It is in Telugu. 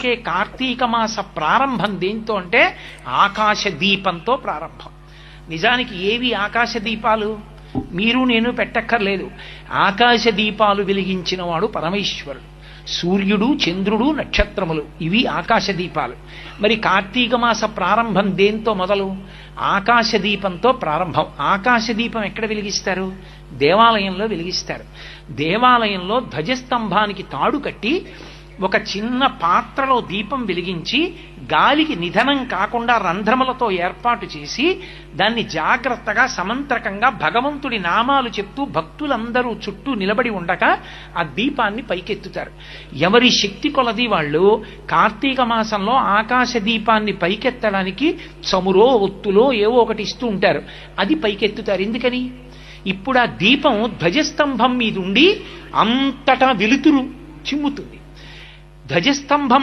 కార్తీక మాస ప్రారంభం దేంతో అంటే ఆకాశ దీపంతో ప్రారంభం. నిజానికి ఏవి ఆకాశ దీపాలు? మీరు నేను పెట్టక్కర్లేదు. ఆకాశ దీపాలు వెలిగించిన వాడు పరమేశ్వరుడు. సూర్యుడు, చంద్రుడు, నక్షత్రములు ఇవి ఆకాశ దీపాలు. మరి కార్తీక మాస ప్రారంభం దేంతో మొదలు? ఆకాశ దీపంతో ప్రారంభం. ఆకాశ దీపం ఎక్కడ వెలిగిస్తారు? దేవాలయంలో వెలిగిస్తారు. దేవాలయంలో ధ్వజస్తంభానికి తాడు కట్టి ఒక చిన్న పాత్రలో దీపం వెలిగించి గాలికి నిధనం కాకుండా రంధ్రములతో ఏర్పాటు చేసి దాన్ని జాగ్రత్తగా సమంత్రకంగా భగవంతుడి నామాలు చెప్తూ భక్తులందరూ చుట్టూ నిలబడి ఉండగా ఆ దీపాన్ని పైకెత్తుతారు. ఎవరి శక్తి కొలది వాళ్ళు కార్తీక మాసంలో ఆకాశ దీపాన్ని పైకెత్తడానికి చమురో ఒత్తులో ఏవో ఒకటి ఇస్తూ ఉంటారు. అది పైకెత్తుతారు. ఎందుకని? ఇప్పుడు ఆ దీపం ధ్వజస్తంభం మీద ఉండి అంతటా వెలుతురు చిమ్ముతుంది. ధ్వజస్తంభం